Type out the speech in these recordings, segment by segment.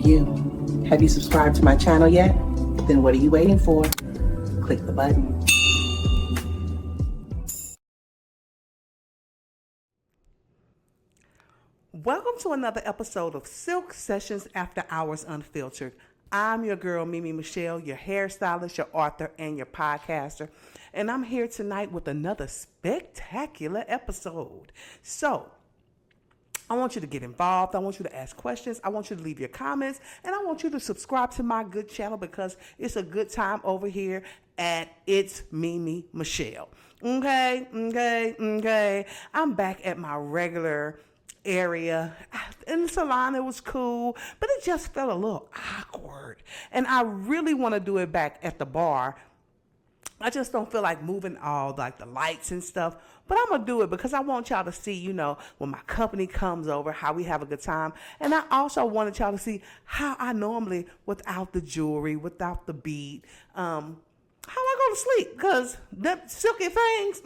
you. Have you subscribed to my channel yet? Then what are you waiting for? Click the button. Welcome to another episode of Silk Sessions After Hours Unfiltered. I'm your girl, Mimi Michelle, your hairstylist, your author, and your podcaster. And I'm here tonight with another spectacular episode. So, I want you to get involved. I want you to ask questions. I want you to leave your comments. And I want you to subscribe to my good channel because it's a good time over here at It's Mimi Michelle. Okay. I'm back at my regular area. In the salon, it was cool, but it just felt a little awkward. And I really want to do it back at the bar. I just don't feel like moving all like the lights and stuff, but I'm going to do it because I want y'all to see, when my company comes over, how we have a good time. And I also wanted y'all to see how I normally, without the jewelry, without the bead, how I go to sleep because that silky things,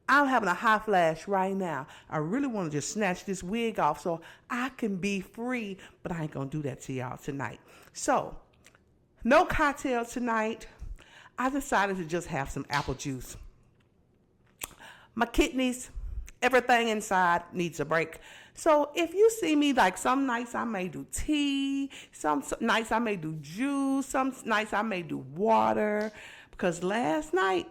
I'm having a hot flash right now. I really want to just snatch this wig off so I can be free, but I ain't going to do that to y'all tonight. So, no cocktail tonight. I decided to just have some apple juice. My kidneys, everything inside needs a break. So if you see me, like some nights I may do tea, some nights I may do juice, some nights I may do water. Because last night,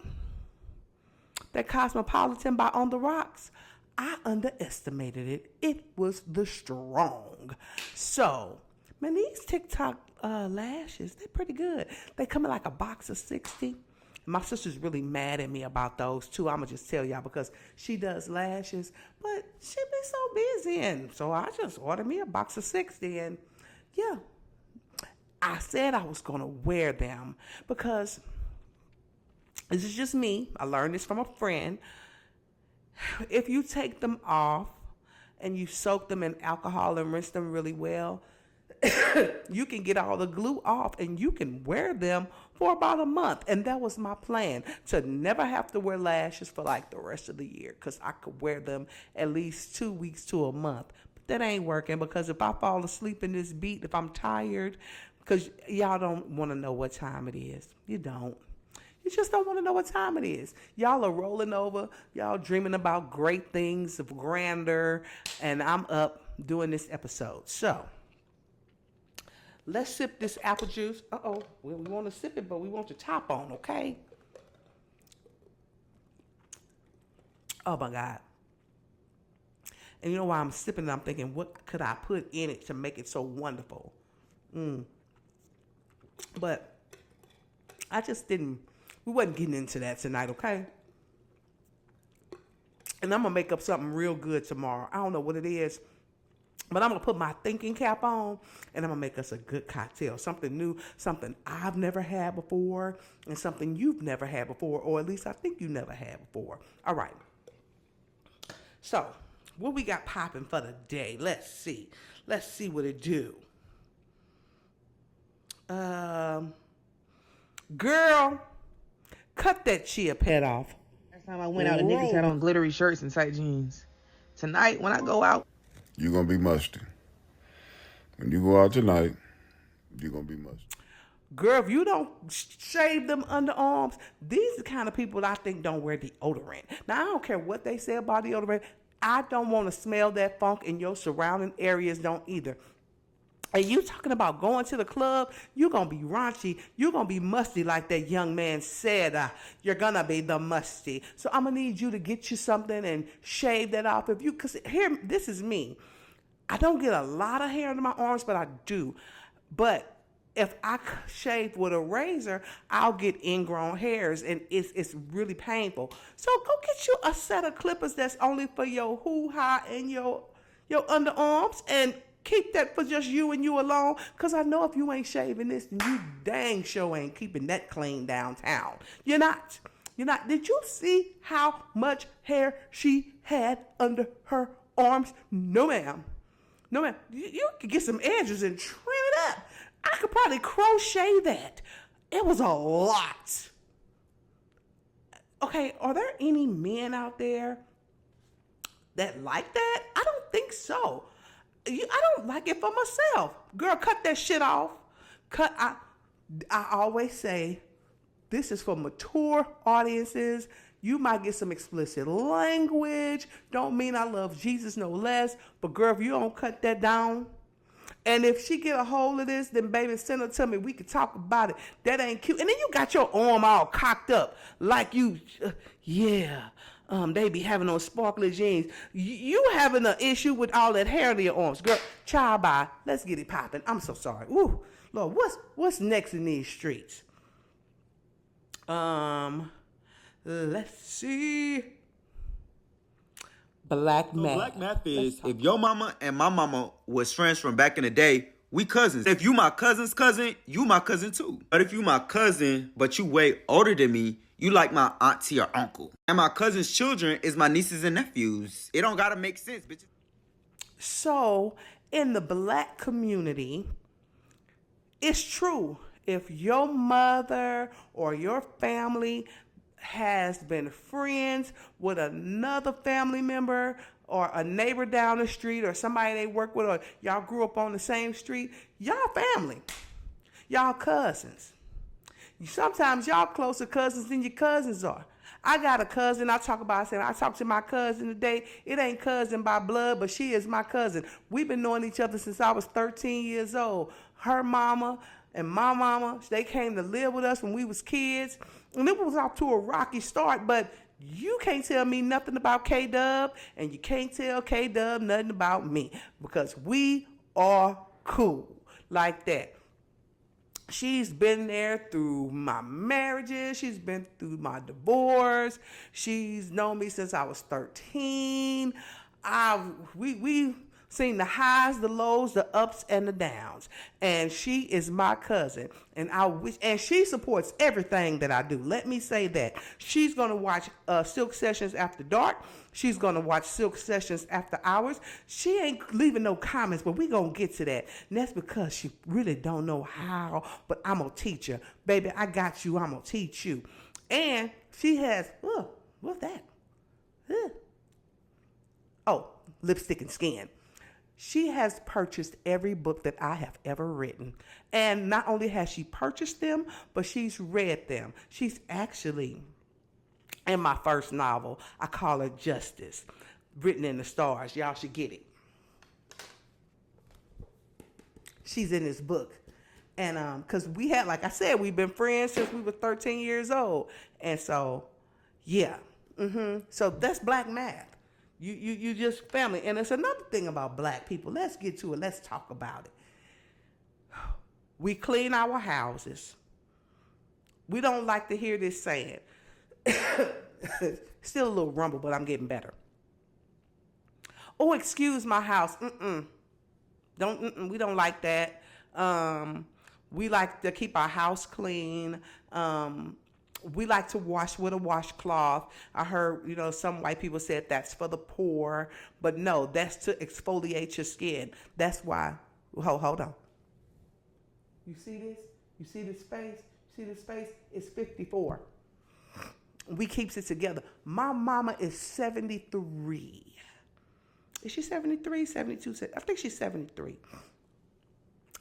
that Cosmopolitan by On the Rocks, I underestimated it. It was the strong. So, man, these TikTok lashes, they're pretty good. They come in like a box of 60. My sister's really mad at me about those too. I'm going to just tell y'all because she does lashes, but she be so busy. And so I just ordered me a box of 60. And yeah, I said I was going to wear them because this is just me. I learned this from a friend. If you take them off and you soak them in alcohol and rinse them really well, you can get all the glue off and you can wear them for about a month. And that was my plan, to never have to wear lashes for like the rest of the year because I could wear them at least 2 weeks to a month. But that ain't working because if I fall asleep in this beat, if I'm tired, because y'all don't want to know what time it is. You don't. You just don't want to know what time it is. Y'all are rolling over. Y'all dreaming about great things of grandeur. And I'm up doing this episode. So, let's sip this apple juice. We want to sip it, but we want the top on, okay? Oh, my God. And you know why I'm sipping it? I'm thinking, what could I put in it to make it so wonderful? But I just didn't. We wasn't getting into that tonight, okay? And I'm going to make up something real good tomorrow. I don't know what it is, but I'm going to put my thinking cap on, and I'm going to make us a good cocktail. Something new, something I've never had before, and something you've never had before, or at least I think you never had before. All right. So, what we got popping for the day? Let's see. Let's see what it do. Girl, cut that chia pet off. Last time I went out, the niggas had on glittery shirts and tight jeans. Tonight, when I go out, you're going to be musty. When you go out tonight, you're going to be musty. Girl, if you don't shave them underarms, these are the kind of people I think don't wear deodorant. Now, I don't care what they say about deodorant. I don't want to smell that funk, and your surrounding areas don't either. And you talking about going to the club, you're going to be raunchy. You're going to be musty like that young man said. You're going to be the musty. So I'm going to need you to get you something and shave that off. Because here, this is me. I don't get a lot of hair in my arms, but I do. But if I shave with a razor, I'll get ingrown hairs, and it's really painful. So go get you a set of clippers that's only for your hoo-ha and your underarms, and keep that for just you and you alone, because I know if you ain't shaving this, then you dang sure ain't keeping that clean downtown. You're not. Did you see how much hair she had under her arms? No, ma'am. You could get some edges and trim it up. I could probably crochet that. It was a lot. Okay, are there any men out there that like that? I don't think so. I don't like it for myself. Girl, cut that shit off. I always say, this is for mature audiences. You might get some explicit language. Don't mean I love Jesus no less. But girl, if you don't cut that down, and if she get a hold of this, then baby, send her to me. We can talk about it. That ain't cute. And then you got your arm all cocked up like you, they be having those sparkly jeans. You having an issue with all that hair in your arms. Girl, child bye. Let's get it popping. I'm so sorry. Ooh, Lord, what's next in these streets? Let's see. Black math. Black math is if your mama and my mama was friends from back in the day, we cousins. If you my cousin's cousin, you my cousin too. But if you my cousin, but you way older than me, you like my auntie or uncle. And my cousin's children is my nieces and nephews. It don't gotta make sense, bitches. So, in the black community, it's true. If your mother or your family has been friends with another family member or a neighbor down the street or somebody they work with, or y'all grew up on the same street, y'all family, y'all cousins. Sometimes y'all closer cousins than your cousins are. I got a cousin I talked to my cousin today. It ain't cousin by blood, but she is my cousin. We've been knowing each other since I was 13 years old. Her mama and my mama, they came to live with us when we was kids. And it was off to a rocky start, but you can't tell me nothing about K-Dub, and you can't tell K-Dub nothing about me, because we are cool like that. She's been there through my marriages. She's been through my divorce. She's known me since I was 13. We seen the highs, the lows, the ups, and the downs. And she is my cousin. And she supports everything that I do. Let me say that. She's going to watch Silk Sessions After Dark. She's going to watch Silk Sessions After Hours. She ain't leaving no comments, but we going to get to that. And that's because she really don't know how, but I'm going to teach her. Baby, I got you. I'm going to teach you. And she has, what's that? Oh, Lipstick and Skin. She has purchased every book that I have ever written. And not only has she purchased them, but she's read them. She's actually in my first novel. I call her Justice, written in the stars. Y'all should get it. She's in this book. And because we had, like I said, we've been friends since we were 13 years old. And so, yeah. So that's black math. You just family. And it's another thing about black people. Let's get to it. Let's talk about it. We clean our houses. We don't like to hear this saying. Still a little rumble, but I'm getting better. Oh, excuse my house. We don't like that. We like to keep our house clean. We like to wash with a washcloth. I heard, some white people said that's for the poor, but no, that's to exfoliate your skin. That's why. Hold on. You see this? You see this space? See this space? It's 54. We keeps it together. My mama is 73. Is she 73? 72? I think she's 73.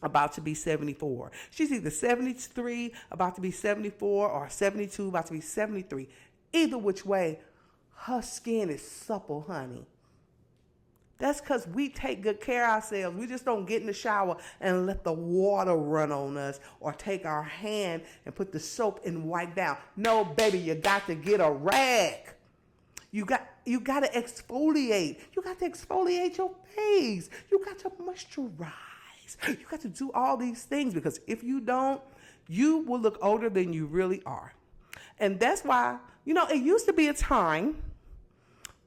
About to be 74. She's either 73, about to be 74, or 72, about to be 73. Either which way, her skin is supple, honey. That's because we take good care of ourselves. We just don't get in the shower and let the water run on us, or take our hand and put the soap and wipe down. No, baby, you got to get a rag. You got to exfoliate. You got to exfoliate your face. You got to moisturize. You got to do all these things, because if you don't, you will look older than you really are. And that's why, it used to be a time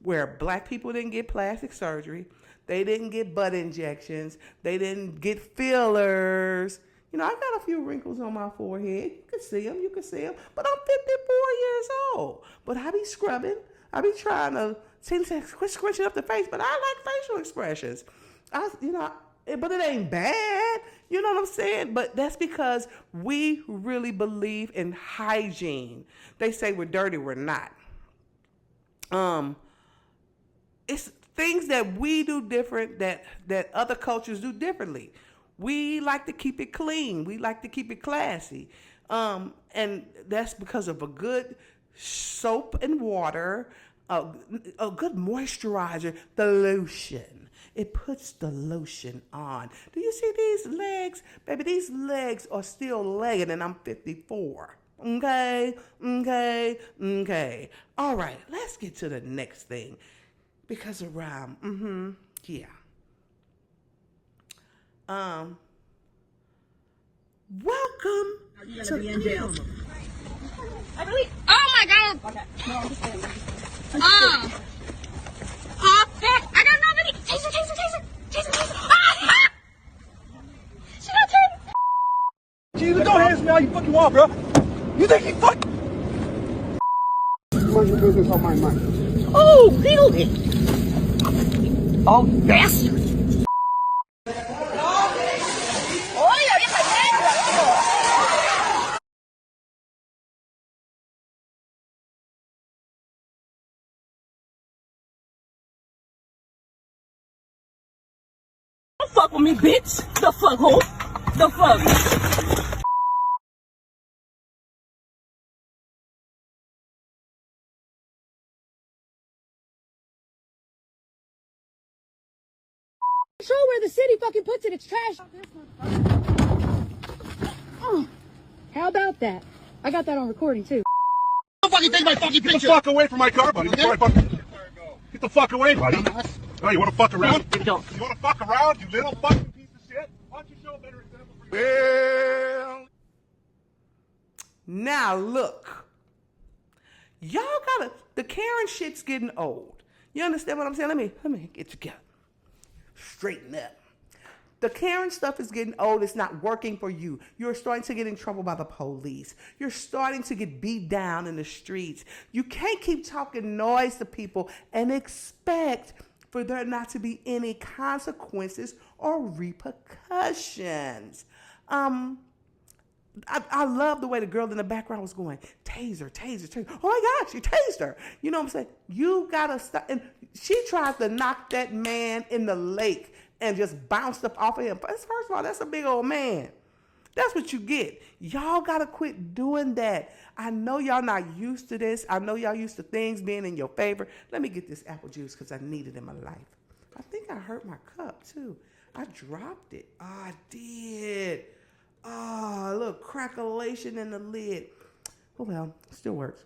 where black people didn't get plastic surgery. They didn't get butt injections. They didn't get fillers. I got a few wrinkles on my forehead. You can see them. But I'm 54 years old. But I be scrubbing. I be trying to squishing up the face. But I like facial expressions. But it ain't bad. You know what I'm saying? But that's because we really believe in hygiene. They say we're dirty, we're not. It's things that we do different that other cultures do differently. We like to keep it clean. We like to keep it classy. And that's because of a good soap and water, a good moisturizer, the lotion. It puts the lotion on. Do you see these legs? Baby, these legs are still legging and I'm 54. Okay. All right, let's get to the next thing. Because around, yeah. Welcome to be in jail. I really. Oh my god. Okay. No, I'm just kidding. Heck, I got nobody. Taser. Ah! She got turned. Jesus, don't hands me all you fucking want, bro. You think he fuck? Mind your business on my mind. Oh, really? Oh, bastard. Don't fuck with me, bitch. The fuck, who? The fuck? Show where the city fucking puts it. It's trash. Oh, how about that? I got that on recording too. Don't fucking take my fucking picture. Get the fuck away from my car, buddy. Get the fuck away, buddy. Oh, you want to fuck around? You want to fuck around, you little fucking piece of shit? Why don't you show a better example for you? Now look, y'all gotta, the Karen shit's getting old. You understand what I'm saying? Let me get together. Straighten up. The Karen stuff is getting old. It's not working for you. You're starting to get in trouble by the police. You're starting to get beat down in the streets. You can't keep talking noise to people and expect for there not to be any consequences or repercussions. I love the way the girl in the background was going, taser. Oh my gosh, you tased her. You know what I'm saying? You gotta stop. And she tried to knock that man in the lake and just bounced up off of him. First of all, that's a big old man. That's what you get. Y'all gotta quit doing that. I know y'all not used to this. I know y'all used to things being in your favor. Let me get this apple juice because I need it in my life. I think I hurt my cup too. I dropped it. Oh, I did. Oh, a little crackalation in the lid. Oh well, still works.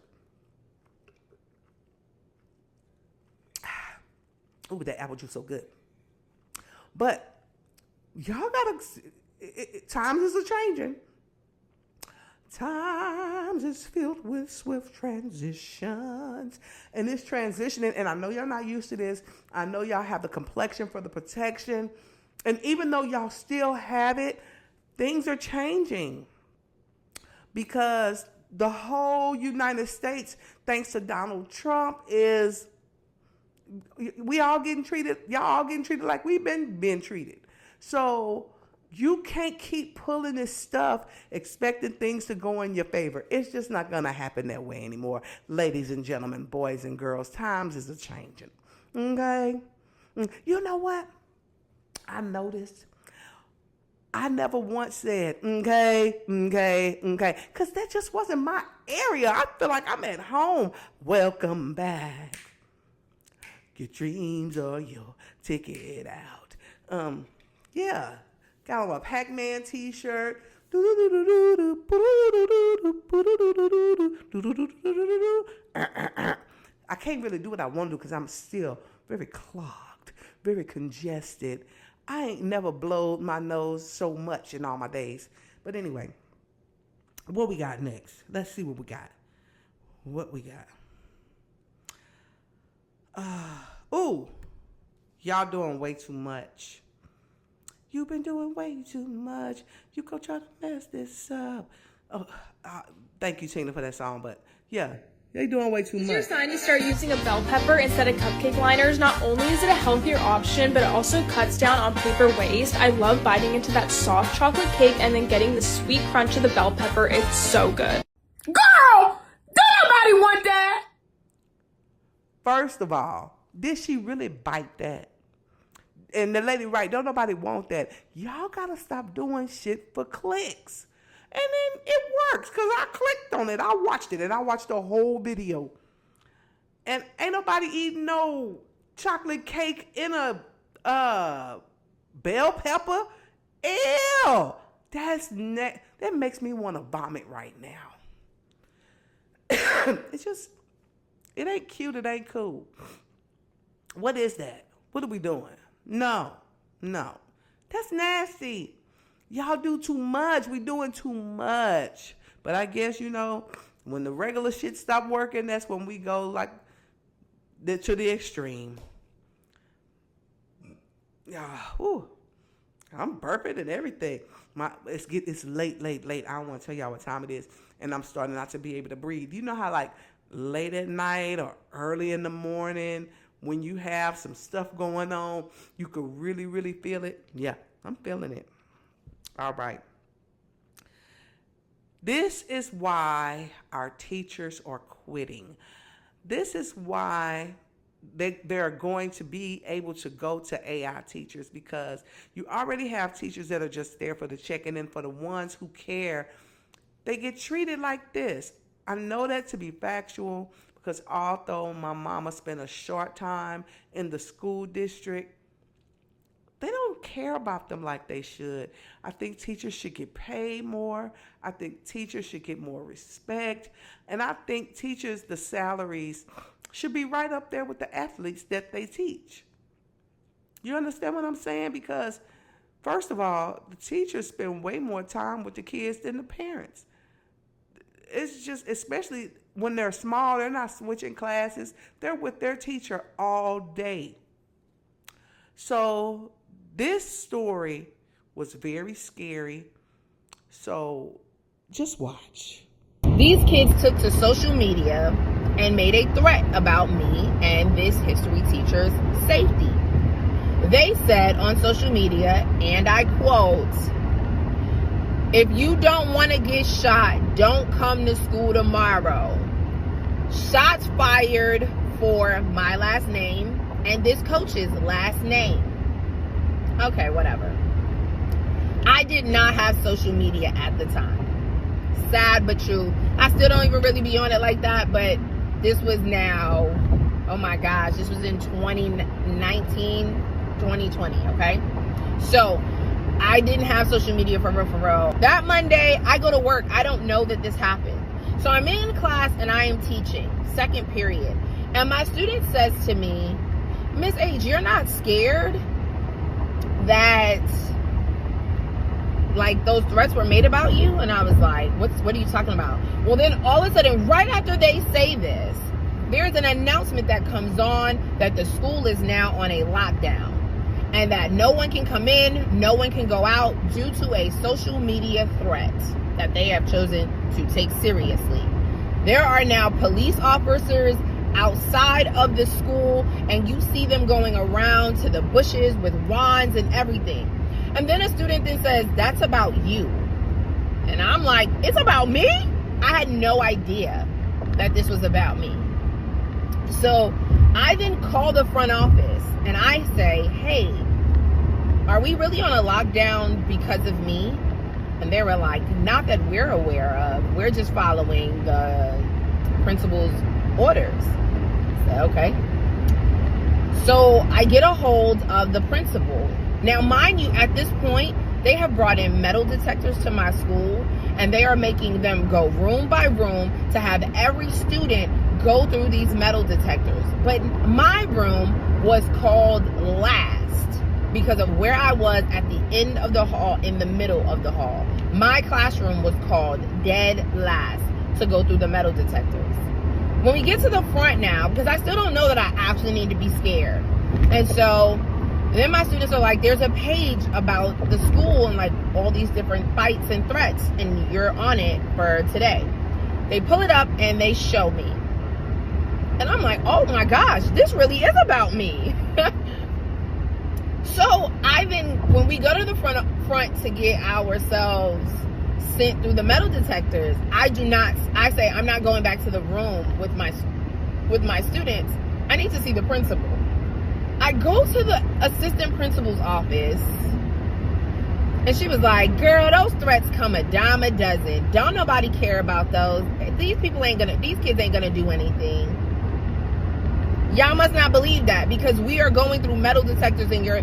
Oh, that apple juice so good. But y'all gotta, times is a-changing. Times is filled with swift transitions. And this transitioning, and I know y'all not used to this. I know y'all have the complexion for the protection. And even though y'all still have it, things are changing. Because the whole United States, thanks to Donald Trump, is we all getting treated, y'all all getting treated like we've been treated. So you can't keep pulling this stuff expecting things to go in your favor. It's just not going to happen that way anymore. Ladies and gentlemen, boys and girls, times is a-changing. Okay? You know what? I noticed. I never once said, okay, because that just wasn't my area. I feel like I'm at home. Welcome back. Your dreams or your ticket out. Yeah. Got on my Pac-Man t-shirt. I can't really do what I want to do because I'm still very clogged, very congested. I ain't never blowed my nose so much in all my days. But anyway, what we got next? Let's see what we got. Ooh, y'all doing way too much. You've been doing way too much. You go try to mess this up. Oh, thank you, Tina, for that song. But yeah, they doing way too much. It's your sign to start using a bell pepper instead of cupcake liners. Not only is it a healthier option, but it also cuts down on paper waste. I love biting into that soft chocolate cake and then getting the sweet crunch of the bell pepper. It's so good. Girl, did nobody want that? First of all, did she really bite that? And the lady, right, don't nobody want that. Y'all gotta stop doing shit for clicks. And then it works, because I clicked on it. I watched it, and I watched the whole video. And ain't nobody eating no chocolate cake in a bell pepper. Ew! That makes me want to vomit right now. It's just, it ain't cute, it ain't cool. What is that? What are we doing? No. That's nasty. Y'all do too much. We doing too much. But I guess, when the regular shit stop working, that's when we go like to the extreme. I'm burping and everything. It's late. I don't want to tell y'all what time it is, and I'm starting not to be able to breathe. You know how like late at night or early in the morning when you have some stuff going on, you could really, really feel it? Yeah, I'm feeling it. All right. This is why our teachers are quitting. This is why they're going to be able to go to AI teachers, because you already have teachers that are just there for the check, and then for the ones who care, they get treated like this. I know that to be factual, because although my mama spent a short time in the school district, they don't care about them like they should. I think teachers should get paid more. I think teachers should get more respect. And I think teachers, the salaries should be right up there with the athletes that they teach. You understand what I'm saying? Because, first of all, the teachers spend way more time with the kids than the parents. It's just, especially when they're small, they're not switching classes. They're with their teacher all day. So this story was very scary. So just watch. These kids took to social media and made a threat about me and this history teacher's safety. They said on social media, and I quote, "If you don't want to get shot, don't come to school tomorrow." Shots fired for my last name and this coach's last name. Okay, whatever. I did not have social media at the time. Sad but true. I still don't even really be on it like that, but this was now, oh my gosh, this was in 2019, 2020, okay? So I didn't have social media for real. That Monday, I go to work. I don't know that this happened. So I'm in class and I am teaching, second period. And my student says to me, "Miss H, you're not scared that like those threats were made about you?" And I was like, what are you talking about? Well, then all of a sudden, right after they say this, there's an announcement that comes on that the school is now on a lockdown and that no one can come in, no one can go out due to a social media threat that they have chosen to take seriously. There are now police officers outside of the school, and you see them going around to the bushes with wands and everything. And then a student then says, "That's about you." And I'm like, it's about me? I had no idea that this was about me. So I then call the front office and I say, "Hey, are we really on a lockdown because of me?" And they were like, "Not that we're aware of. We're just following the principal's orders." I said, okay. So I get a hold of the principal. Now, mind you, at this point, they have brought in metal detectors to my school, and they are making them go room by room to have every student go through these metal detectors. But my room was called last because of where I was at the end of the hall, in the middle of the hall. My classroom was called dead last to go through the metal detectors. When we get to the front now, because I still don't know that I actually need to be scared. And so then my students are like, "There's a page about the school and like all these different fights and threats, and you're on it for today." They pull it up and they show me. And I'm like, oh my gosh, this really is about me. So when we go to the front to get ourselves sent through the metal detectors, I say, I'm not going back to the room with my students. I need to see the principal. I go to the assistant principal's office, and she was like, girl, those threats come a dime a dozen. Don't nobody care about those. These kids ain't gonna do anything. Y'all must not believe that, because we are going through metal detectors, and your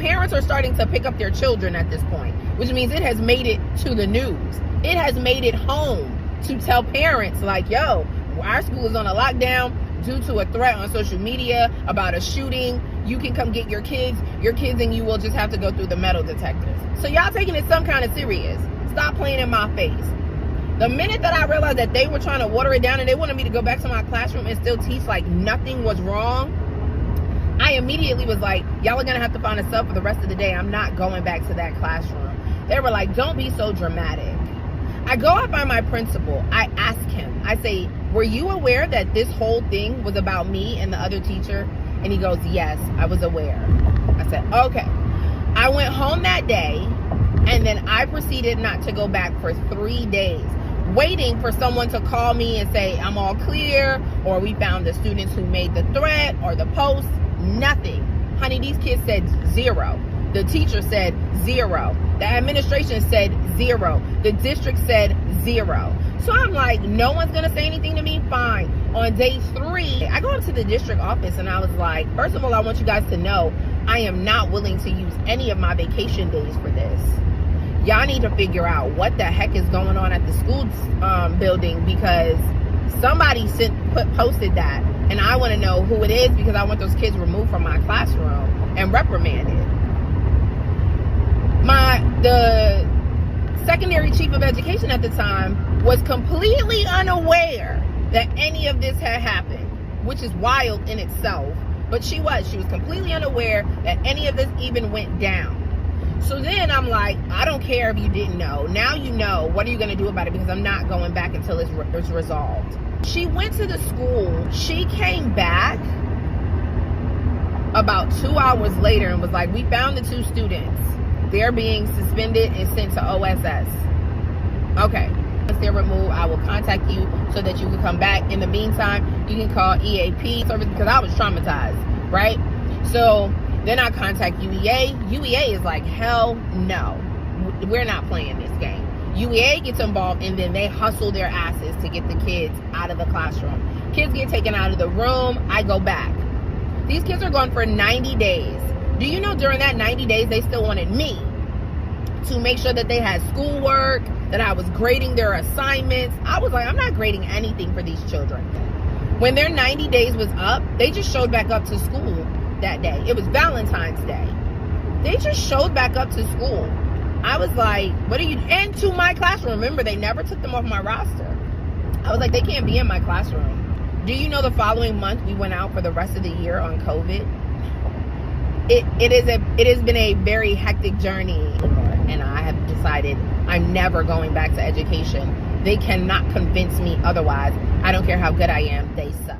parents are starting to pick up their children at this point, which means it has made it to the news. It has made it home to tell parents, like, yo, our school is on a lockdown due to a threat on social media about a shooting. You can come get your kids, and you will just have to go through the metal detectors. So y'all taking it some kind of serious. Stop playing in my face. The minute that I realized that they were trying to water it down and they wanted me to go back to my classroom and still teach like nothing was wrong, I immediately was like, y'all are gonna have to find a sub for the rest of the day. I'm not going back to that classroom. They were like, don't be so dramatic. I go up by my principal. I ask him, I say, were you aware that this whole thing was about me and the other teacher? And he goes, yes, I was aware. I said, okay. I went home that day, and then I proceeded not to go back for 3 days, waiting for someone to call me and say, I'm all clear, or we found the students who made the threat or the post. Nothing. Honey, these kids said 0. The teacher said 0. The administration said 0. The district said 0. So I'm like, no one's going to say anything to me? Fine. On day 3, I go up to the district office and I was like, first of all, I want you guys to know I am not willing to use any of my vacation days for this. Y'all need to figure out what the heck is going on at the school building, because somebody posted that, and I want to know who it is, because I want those kids removed from my classroom and reprimanded. The secondary chief of education at the time was completely unaware that any of this had happened, which is wild in itself. But she was completely unaware that any of this even went down. So then I'm like, I don't care if you didn't know. Now you know. What are you going to do about it? Because I'm not going back until it's resolved. She went to the school. She came back about 2 hours later and was like, we found the 2 students. They're being suspended and sent to OSS. Okay. Once they're removed, I will contact you so that you can come back. In the meantime, you can call EAP service, because I was traumatized, right? So then I contact UEA. UEA is like, hell no. We're not playing this game. UEA gets involved, and then they hustle their asses to get the kids out of the classroom. Kids get taken out of the room. I go back. These kids are gone for 90 days. Do you know during that 90 days, they still wanted me to make sure that they had schoolwork, that I was grading their assignments. I was like, I'm not grading anything for these children. When their 90 days was up, they just showed back up to school that day. It was Valentine's Day. They just showed back up to school. I was like, what are you, and to my classroom. Remember, they never took them off my roster. I was like, they can't be in my classroom. Do you know the following month we went out for the rest of the year on COVID? It has been a very hectic journey, and I have decided I'm never going back to education. They cannot convince me otherwise. I don't care how good I am. They suck.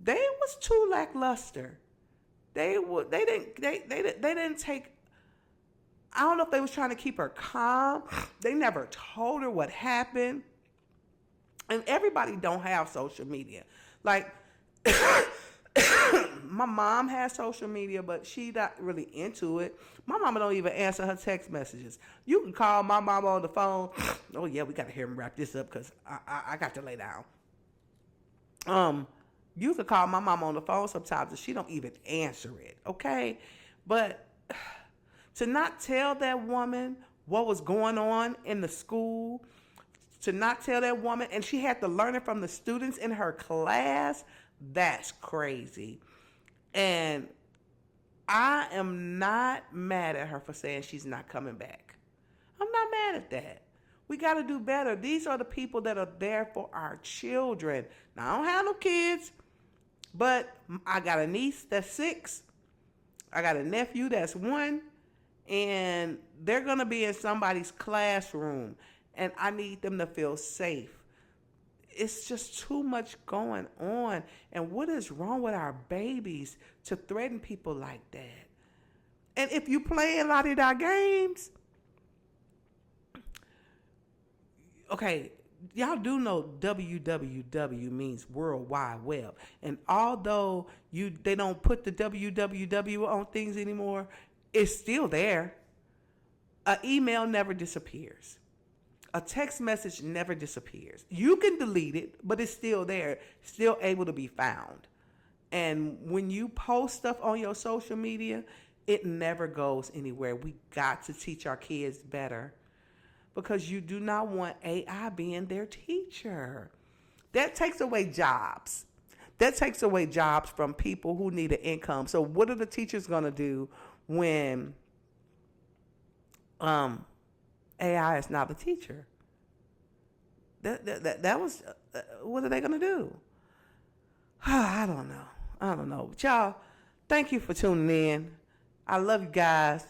They was too lackluster. They didn't take. I don't know if they was trying to keep her calm. They never told her what happened. And everybody don't have social media. Like, my mom has social media, but she not really into it. My mama don't even answer her text messages. You can call my mama on the phone. Oh yeah, we got to hear him wrap this up because I got to lay down. You can call my mama on the phone sometimes and she don't even answer it, okay? But to not tell that woman what was going on in the school, to not tell that woman, and she had to learn it from the students in her class, that's crazy. And I am not mad at her for saying she's not coming back. I'm not mad at that. We got to do better. These are the people that are there for our children. Now, I don't have no kids, but I got a niece that's 6. I got a nephew that's 1. And they're going to be in somebody's classroom. And I need them to feel safe. It's just too much going on. And what is wrong with our babies to threaten people like that? And if you playing la-di-da games, okay, y'all do know www means World Wide Web, and although they don't put the www on things anymore, it's still there. An email never disappears. A text message never disappears. You can delete it, but it's still there, still able to be found. And when you post stuff on your social media, it never goes anywhere. We got to teach our kids better, because you do not want AI being their teacher. That takes away jobs. That takes away jobs from people who need an income. So what are the teachers going to do when AI is not a teacher? That was, what are they going to do? I don't know. But y'all, thank you for tuning in. I love you guys.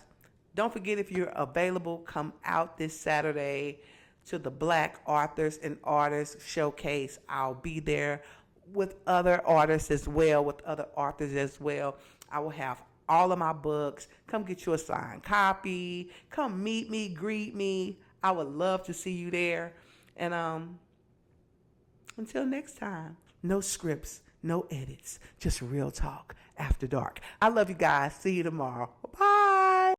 Don't forget, if you're available, come out this Saturday to the Black Authors and Artists Showcase. I'll be there with other artists as well, with other authors as well. I will have all of my books. Come get you a signed copy. Come meet me, greet me. I would love to see you there. And until next time, no scripts, no edits, just real talk after dark. I love you guys. See you tomorrow. Bye.